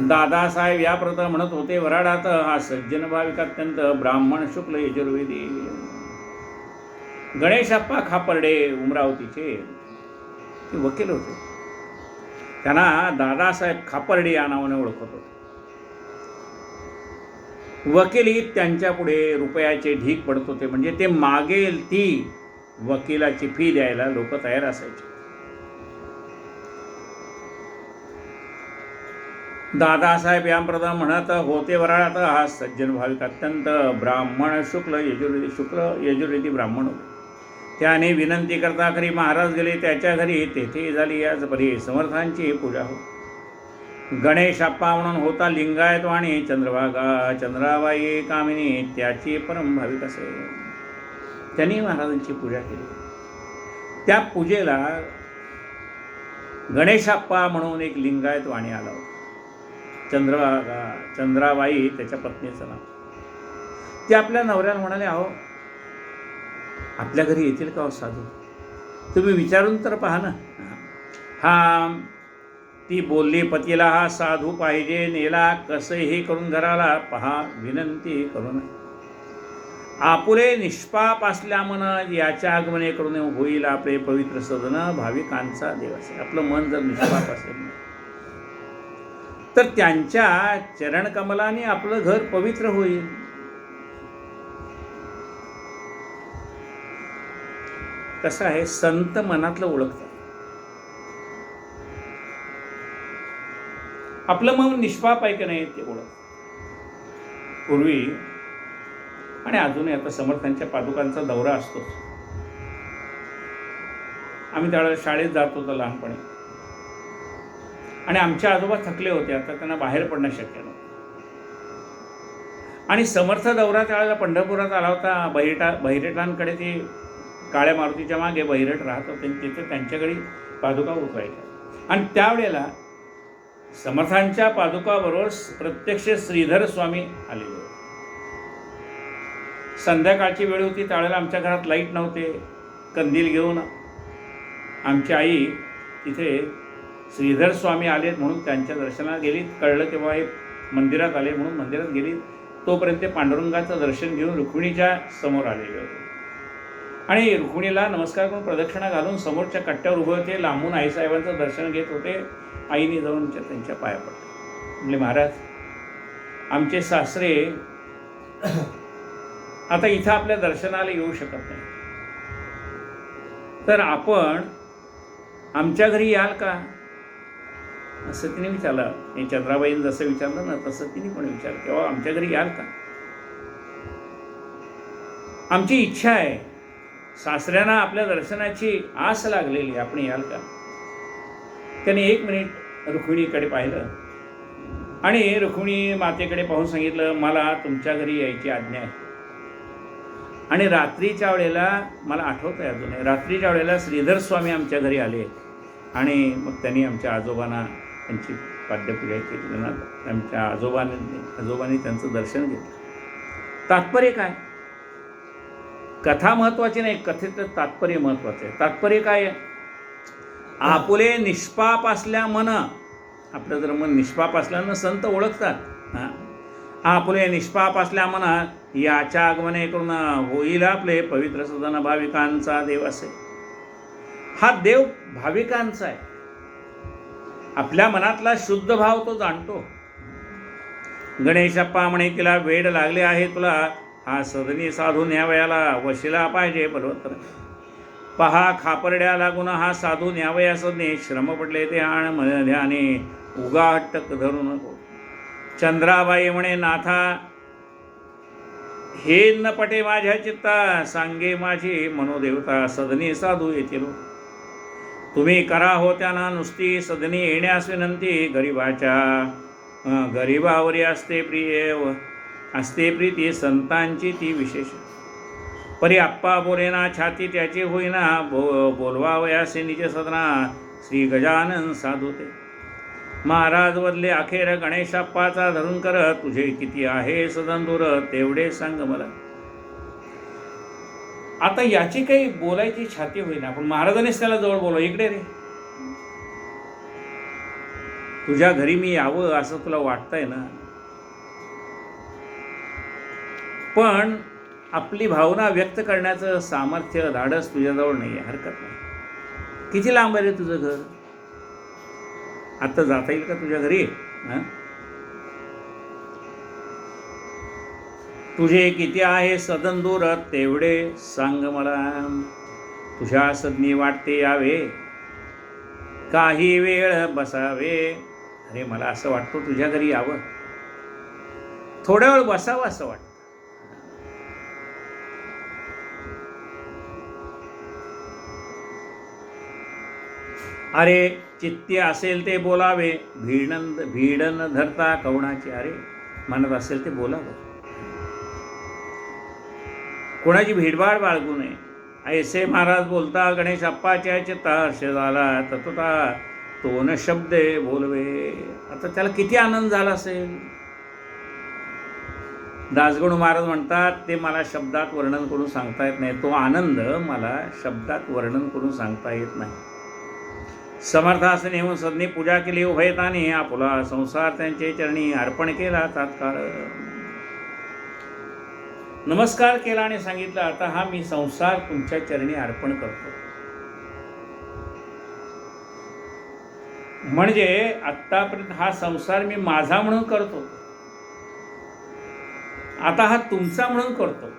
दादासाहेब या प्रत म्हणत होते वराडात हा सज्जन भाविक अत्यंत ब्राह्मण शुक्ल यजुर्वेदी. गणेशप्पा खापर्डे उमरावतीचे ते वकील होते. त्यांना दादासाहेब खापर्डे या नावाने ओळखत होते. वकिली त्यांच्या पुढे रुपयाचे ढीग पडत होते म्हणजे ते मागेल ती वकिलाची फी द्यायला लोक तयार असायचे. दादासाहेब याप्रमाणे म्हणत होते वराडात हा सज्जन भाविक अत्यंत ब्राह्मण शुक्ल यजुर्वेदी ब्राह्मण होते. त्याने विनंती करता खरी महाराज गेले त्याच्या घरी तेथे झाली याच परी समर्थांची पूजा हो. गणेशप्पा म्हणून होता लिंगायत वाणी चंद्रभागा चंद्राबाई कामिनी त्याची परम भाविक असे. त्यांनी महाराजांची पूजा केली. त्या पूजेला गणेशप्पा म्हणून एक लिंगायत वाणी आला होता. चंद्रभागा चंद्राबाई त्याच्या पत्नीचं नाव. ते आपल्या नवऱ्याला म्हणाले अहो आपल्या घरी येतील का साधू तुम्ही विचारून तर पहा ना. हा ती बोलली पतीला हा साधू पाहिजे नेला कसंही करून घराला पहा विनंती करून. आपुले निष्पाप असल्या मन याच्या आगमने करून होईल आपले पवित्र सदन भाविकांचा दिवस. आपलं मन जर निष्पाप असेल तर त्यांच्या चरणकमलाने आपलं घर पवित्र होईल. कसं आहे संत मनातलं ओळखतात. आपलं मन निष्पाप आहे की नाही ते ओळख. पूर्वी आणि अजूनही आता समर्थांच्या पादुकांचा दौरा असतो. आम्ही त्यावेळेला शाळेत जात होतो लहानपणी आणि आमचे आजोबा थकले होते. आता त्यांना बाहेर पडणं शक्य नव्हतं आणि समर्थ दौरा त्यावेळेला पंढरपुरात आला होता. बहिरेटांकडे ते काळ्या मारुतीच्या मागे बहिरट राहत होते तिथे त्यांच्याकडे पादुका उतरायच्या. आणि त्यावेळेला समर्थांच्या पादुकाबरोबर प्रत्यक्ष श्रीधर स्वामी आलेले होते. संध्याकाळची वेळ होती. त्यावेळेला आमच्या घरात लाईट नव्हते. कंदील घेऊन आमची आई तिथे श्रीधर स्वामी आलेत म्हणून त्यांच्या दर्शनाला गेली. कळलं तेव्हा हे मंदिरात आले म्हणून मंदिरात गेली. तोपर्यंत पांडुरंगाचं दर्शन घेऊन रुक्मिणीच्या समोर आलेले होते आणि रुक्मिणीला नमस्कार करून प्रदक्षिणा घालून समोरच्या कट्ट्यावर उभे होते. लांबून आईसाहेबांचं दर्शन घेत होते. आईने जाऊन त्यांच्या पाया पडले. म्हणजे महाराज आमचे सासरे आता इथं आपल्या दर्शनाला येऊ शकत नाही तर आपण आमच्या घरी याल का असं तिने विचारलं. हे चंद्राबाईंनी जसं विचारलं ना तसं तिने पण विचारलं तेव्हा आमच्या घरी याल का. आमची इच्छा आहे सासऱ्यांना आपल्या दर्शनाची आस लागलेली आपण याल का. त्याने 1 मिनिट रुक्मिणीकडे पाहिलं आणि रुक्मिणी मातेकडे पाहून सांगितलं, मला तुमच्या घरी यायची आज्ञा आहे. आणि रात्रीच्या वेळेला मला आठवतं आहे अजूनही, रात्रीच्या वेळेला श्रीधर स्वामी आमच्या घरी आले आणि मग त्यांनी आमच्या आजोबांना त्यांची पाद्यपूजा केली. त्यांना आमच्या आजोबांनी त्यांचं दर्शन घेतलं. तात्पर्य काय? कथा महत्त्वाची नाही, कथेचं तात्पर्य महत्त्वाचं आहे. तात्पर्य काय आहे? आपुले निष्पाप असल्या मन, आपलं जर मन निष्पाप असल्यानं संत ओळखतात. आपुले निष्पाप असल्या म्हणा, याच्या आगमने करून होईल आपले पवित्र सदन भाविकांचा देव असे. हा देव भाविकांचा आहे. आपल्या मनातला शुद्ध भाव तो जाणतो. गणेशप्पा म्हणे, तिला वेड लागले आहे तुला, हा सदनी साधू न्यावयाला वशिला पाहिजे बलवत्तर. पहा खापरड्या लागून हा साधू न्यावया सदने, श्रम पडले ते आण ध्याने, उगा हट्टक धरू नको. चंद्राबाई म्हणे, नाथा हे न पटे माझ्या चित्ता, सांगे माझी मनोदेवता, सदनी साधू येतील. तुम्ही करा हो त्यांना नुसती, सदनी येण्यास विनंती. गरीबावरी असते प्रीती, संतांची ती विशेष. परी आप्पा बोलेना छाती त्याची होईना, बोलवावयासे निज सदना, श्री गजानन साधू ते. महाराज बदले अखेर गणेशाप्पाचा धरून कर, तुझे किती आहे सदन दूर, तेवढे सांग मला. आता याची काही बोलायची छाती होईना, पण महाराजांनीच त्याला जवळ बोलव, इकडे रे, तुझ्या घरी मी यावं असं तुला वाटतंय ना. पण आपली भावना व्यक्त करण्याचं सामर्थ्य, धाडस तुझ्याजवळ नाही आहे. हरकत नाही. किती लांब आहे रे तुझं घर? आता जाता येईल का तुझ्या घरी? तुझे किती आहे सदन दूर, तेवढे सांग मला. तुझ्या सदनी वाटते यावे, काही वेळ बसावे. अरे मला असं वाटतं तुझ्या घरी यावं, थोड्या वेळ बसावं असं वाटतं. अरे चित्ती असेल ते बोलावे, भीडन धरता कवणाची. अरे म्हणत असेल ते बोलावं, कोणाची भीडभाड बाळगू नये. ऐसे महाराज बोलता, गणेशप्पाच्या चित्ता हर्ष झाला, ततुता तो न शब्दे बोलवे. आता त्याला किती आनंद झाला असेल. दासगणू महाराज म्हणतात, ते मला शब्दात वर्णन करून सांगता येत नाही. तो आनंद मला शब्दात वर्णन करून सांगता येत नाही. समर्थास नेऊन सदनी पूजा केली उभयताने, आपुला संसार त्यांचे चरणी अर्पण केला तात्काळ. नमस्कार केला आणि सांगितलं, आता हा मी संसार तुमच्या चरणी अर्पण करतो. म्हणजे आत्तापर्यंत हा संसार मी माझा म्हणून करतो, आता हा तुमचा म्हणून करतो.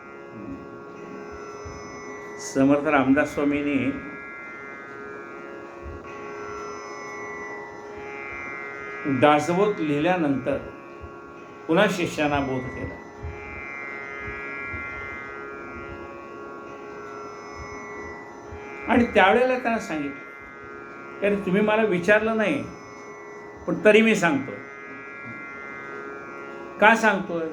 समर्थ रामदास स्वामींनी दासबोध लिहिल्यानंतर पुन्हा शिष्यांना बोध केला. आणि त्यावेळेला त्यांना सांगितलं, कारण तुम्ही मला विचारलं नाही, पण तरी मी सांगतोय. का सांगतोय?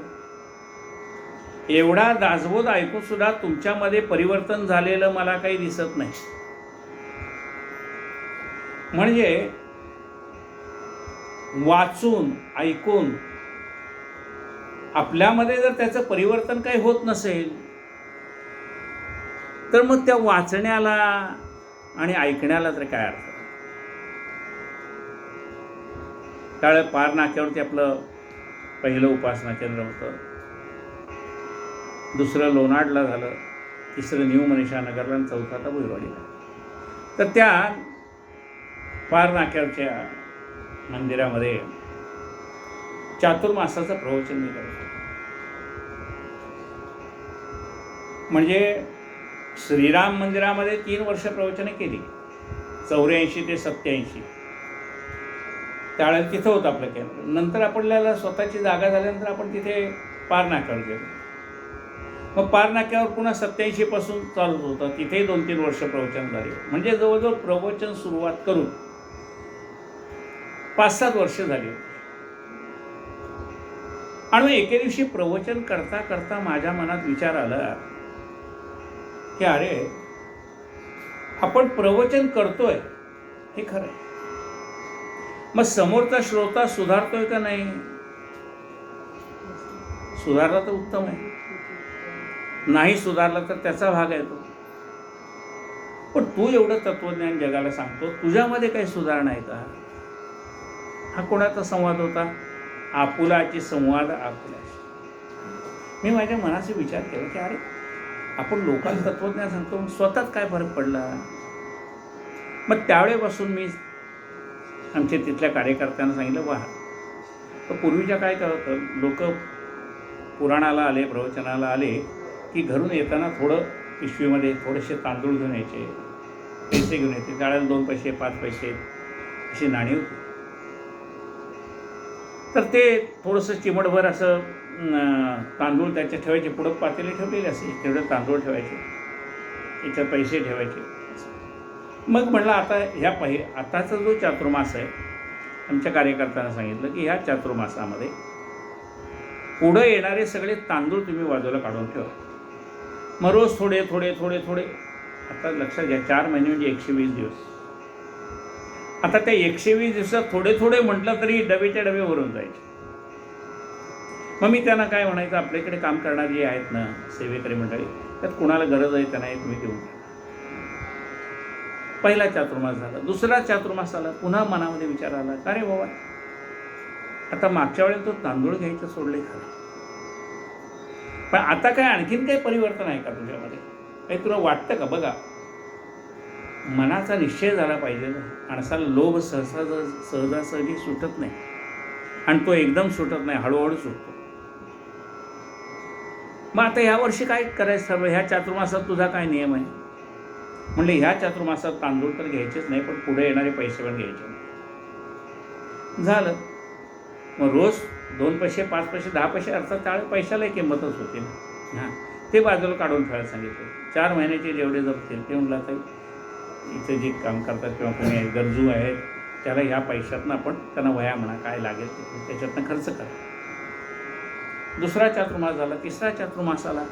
एवढा दासबोध ऐकून सुद्धा तुमच्यामध्ये परिवर्तन झालेलं मला काही दिसत नाही. म्हणजे वाचून ऐकून आपल्यामध्ये जर त्याचं परिवर्तन काही होत नसेल, तर मग त्या वाचण्याला आणि ऐकण्याला तर काय अर्थ. त्यावेळे पार नाक्यावरती आपलं पहिलं उपासना केंद्र होतं, दुसरं लोणाडला झालं, तिसरं न्यू मनीषा नगरला आणि चौथं आता भुईवाडीला. तर त्या पार नाक्यावरच्या मंदिरामध्ये चातुर्मासाचं प्रवचन मी करतो. म्हणजे श्रीराम मंदिरामध्ये 3 वर्ष प्रवचने केली, 84 ते 87. त्यावेळेला तिथं होतं आपलं केंद्र. नंतर आपल्याला स्वतःची जागा झाल्यानंतर आपण तिथे पार नाक्यावर गेलो. मग पार नाक्यावर पुन्हा 87 पासून चालू होतं, तिथे 2-3 वर्ष प्रवचन झाले. म्हणजे जवळजवळ प्रवचन सुरुवात करून 5-7 वर्ष झाली. आणि मग एके दिवशी प्रवचन करता करता माझ्या मनात विचार आला की अरे, आपण प्रवचन करतोय हे खरं आहे, मग समोरचा श्रोता सुधारतोय का नाही? सुधारला तर उत्तम आहे, नाही सुधारला तर त्याचा भाग आहे तो. पण तू एवढं तत्वज्ञान जगाला सांगतो, तुझ्यामध्ये काही सुधारणा आहे का? हा कोणाचा संवाद होता? आपुलाची संवाद आपुलाशी. मी माझ्या मनाचे विचार केला की अरे, आपण लोकांना तत्वज्ञान सांगतो, स्वतःच काय फरक पडला? मग त्यावेळेपासून मी आमच्या तिथल्या कार्यकर्त्यांना सांगितलं, वा, तर पूर्वीच्या काय होतं, लोक पुराणाला आले, प्रवचनाला आले की घरून येताना थोडं पिशवीमध्ये थोडेसे तांदूळ घेऊन यायचे, पैसे घेऊन यायचे. त्यावेळेला 2 पैसे 5 पैसे अशी नाणी होती. तर ते थोडंसं चिमटभर असं तांदूळ त्याचे ठेवायचे, पुढं पातेले ठेवलेले असे, तेवढे तांदूळ ठेवायचे, याच्यात पैसे ठेवायचे. मग म्हटलं आता आताचा जो चातुर्मास आहे, आमच्या कार्यकर्त्यांना सांगितलं की ह्या चातुर्मासामध्ये पुढं येणारे सगळे तांदूळ तुम्ही बाजूला काढून ठेवा. मग रोज थोडे थोडे थोडे थोडे, आता लक्षात घ्या, 4 महिने म्हणजे 120 दिवस. आता त्या 120 दिवसात थोडे थोडे म्हटलं तरी डबेच्या डबे भरून जायचे. मग मी त्यांना काय म्हणायचं, आपल्याकडे काम करणारी जे आहेत ना सेवेकरी मंडळी, त्यात कुणाला गरज आहे त्यांना तुम्ही देऊन द्या. पहिला चातुर्मास झाला. दुसरा चातुर्मास आला, पुन्हा मनामध्ये विचार आला, का रे बाबा, आता मागच्या वेळेला तो तांदूळ घ्यायचं सोडले खरं, पण आता काय आणखीन काही परिवर्तन आहे का तुझ्यामध्ये? काही तुला वाटतं का? बघा, मनाचा निश्चय झाला पाहिजे ना. माणसाला लोभ सहजासहजी सुटत नाही, आणि तो एकदम सुटत नाही, हळूहळू सुटतो. मग आता ह्या वर्षी काय करायचं ठरवलं? ह्या चातुर्मासात तुझा काय नियम आहे? म्हणले ह्या चातुर्मासात तांदूळ तर घ्यायचेच नाही, पण पुढे येणारे पैसे पण घ्यायचे नाही. झालं. मग रोज 2 पैसे 5 पैसे 10 पैसे, अर्थात त्यावेळेस पैशालाही किंमतच होती ना. हां, ते बाजूला काढून ठेवायला सांगितलं. 4 महिन्याचे जेवढे जपतील ते म्हटलं, आता इथं जे काम करतात किंवा कोणी गरजू आहेत त्याला ह्या पैशातनं आपण त्यांना वह्या म्हणा काय लागेल त्याच्यातनं खर्च करा. दुसरा चातुर्मास झाला. तिसरा चातुर्मास आला.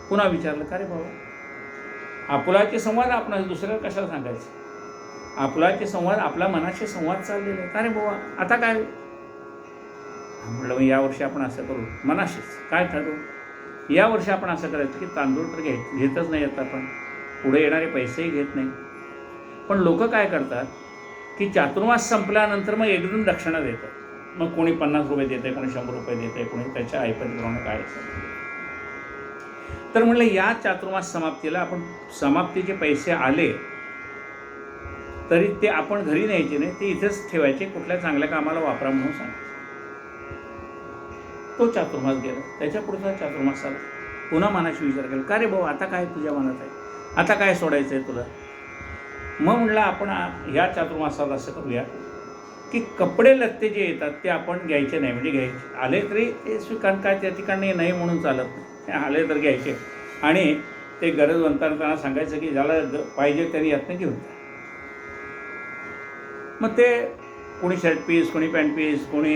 पुन्हा विचारलं, का रे बाबा, आपुलाचे संवाद आपण दुसऱ्याला कशाला सांगायचं? आपुलाचे संवाद आपल्या मनाशी संवाद चाललेले आहे. का रे बाबा, आता काय? म्हटलं, मग यावर्षी आपण असं करू, मनाशीच काय ठरवू? यावर्षी आपण असं करायचं की तांदूळ तर घेतच नाही आता, आपण पुढे येणारे पैसेही घेत नाही. पण लोक काय करतात की चातुर्मास संपल्यानंतर मग एकदम दक्षिणा देतात. मग कोणी 50 रुपये देते, कोणी 100 रुपये देते, कोणी त्याच्या ऐपतीप्रमाणे काय असेल. तर म्हणलं या चातुर्मास समाप्तीला आपण समाप्तीचे पैसे आले तरी ते आपण घरी न्यायचे नाही, ते इथेच ठेवायचे, कुठल्या चांगल्या कामाला वापरा म्हणून सांगायचं. तो चातुर्मास गेला. त्याच्या पुढचा चातुर्मास आला. पुन्हा मनाशी विचार केला, का रे भाऊ, आता काय तुझ्या मनात आहे? आता काय सोडायचं आहे तुला? मग म्हटलं आपण ह्या चातुर्मासात असं करूया की कपडे लत्ते जे येतात ते आपण घ्यायचे नाही. म्हणजे घ्यायचे आले तरी ते स्वीकार, काय त्या ठिकाणी नाही म्हणून चालत नाही, आले तर घ्यायचे. आणि ते गरजवंतांना त्यांना सांगायचं की ज्याला पाहिजे त्यांनी यातनं घेऊन जा. मग ते कोणी शर्ट पीस, कोणी पॅन्ट पीस, कोणी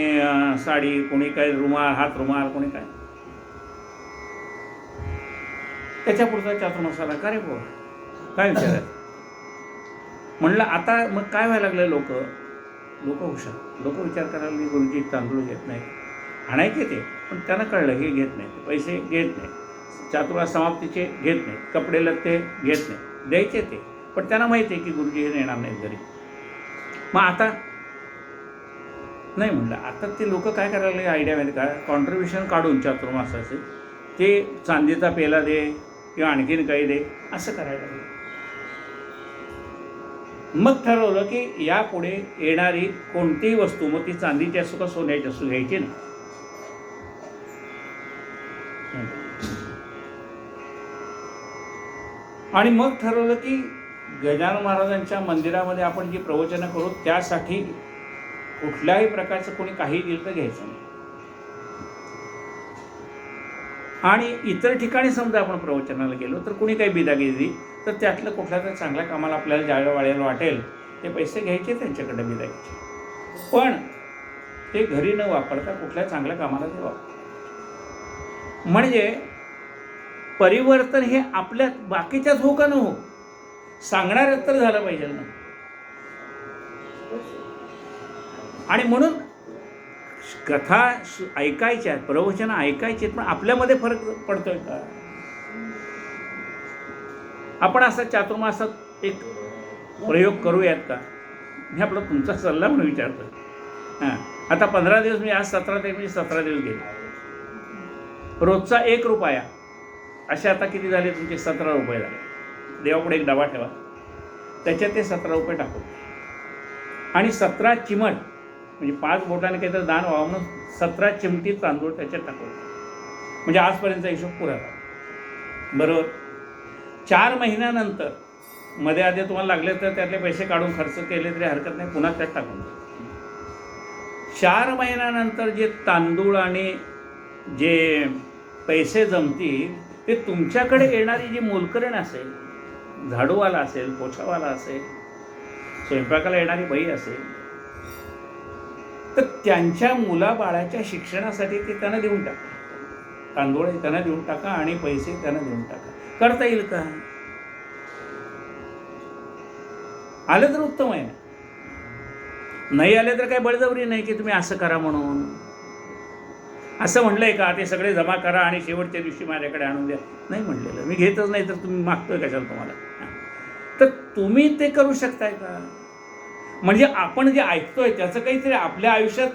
साडी, कोणी काय रुमाल, हात रुमाल, कोणी काय. त्याच्या पुढचा चातुर्मासाला, का रे भाऊ, काय विचारायचं? म्हणलं आता मग काय व्हायला लागलं, लोक हुशार, लोक विचार करायला लागले, गुरुजी तांदूळ घेत नाही, आणायचे ते, पण त्यांना कळलं हे घेत नाही, पैसे घेत नाही, चातुर्मास समाप्तीचे घेत नाही, कपडे लत्ते घेत नाही, द्यायचे ते, पण त्यांना माहिती आहे की गुरुजी हे नेणार नाहीत घरी. मग आता नाही म्हणलं, आता ते लोक काय करायला लागले आयडिया माहिती का, कॉन्ट्रीब्युशन काढून चातुर्मासाचे ते चांदीचा पेला दे किंवा आणखीन काही दे असं करायला लागले. मग ठरवलं की यापुढे येणारी कोणतीही वस्तू, मग ती चांदीची असो का सोन्याची असो, घ्यायची नाही. आणि मग ठरवलं की गजानन महाराजांच्या मंदिरामध्ये आपण जी प्रवचनं करू त्यासाठी कुठल्याही प्रकारचं कोणी काही दिलं तर घ्यायचं नाही. आणि इतर ठिकाणी समजा आपण प्रवचनाला गेलो तर कोणी काही बिदागी दिली तर त्यातलं कुठल्या तरी चांगल्या कामाला आपल्याला ज्यावेळेला वाळायला वाटेल ते पैसे घ्यायचे त्यांच्याकडे बिदागीचे, पण ते घरी न वापरता कुठल्या चांगल्या कामाला ते वापर. म्हणजे परिवर्तन हे आपल्या बाकीच्याच हो का न हो, सांगणाऱ्यात तर झालं पाहिजे ना. आणि म्हणून कथा ऐकायच्या आहेत, प्रवचनं ऐकायची आहेत, पण आपल्यामध्ये फरक पडतोय का? आपण असा चातुर्मासात एक प्रयोग करूयात का? मी आपला तुमचा सल्ला म्हणून विचारतो. हां, आता 15 दिवस मी आज 17 तारीख म्हणजे 17 दिवस गेले. रोजचा 1 रुपया असे आता किती झाले तुमचे? 17 रुपये झाले. देवापुढे एक डबा ठेवा, त्याच्यात ते 17 रुपये टाकू आणि 17 चिमट म्हणजे 5 बोटाने काहीतरी दान व्हावं म्हणून 17 चिमटी तांदूळ त्याच्यात टाकू. म्हणजे आजपर्यंतचा हिशोब पुरा झाला. बरोबर. 4 महिन्यानंतर मध्ये आधी तुम्हाला लागले तर त्यातले पैसे काढून खर्च केले तरी हरकत नाही, पुन्हा त्यात टाकून. 4 महिन्यानंतर जे तांदूळ आणि जे पैसे जमतील ते तुमच्याकडे येणारी जी मोलकरीण असेल, झाडूवाला असेल, पोछावाला असेल, स्वयंपाकाला येणारी बाई असेल, तर त्यांच्या मुलाबाळाच्या शिक्षणासाठी ते त्यांना देऊन टाका. तांदूळ त्यांना देऊन टाका आणि पैसे त्यांना देऊन टाका. करता येईल का? आलं तर उत्तम आहे. नाही आले तर काही बळजबरी नाही की तुम्ही असं करा म्हणून. असं म्हणलंय का ते सगळे जमा करा आणि शेवटच्या दिवशी माझ्याकडे आणून द्या? नाही म्हणलेलं. मी घेतच नाही तर तुम्ही मागतोय कशाला तुम्हाला? तर तुम्ही ते करू शकताय का? म्हणजे आपण जे ऐकतोय त्याचं काहीतरी आपल्या आयुष्यात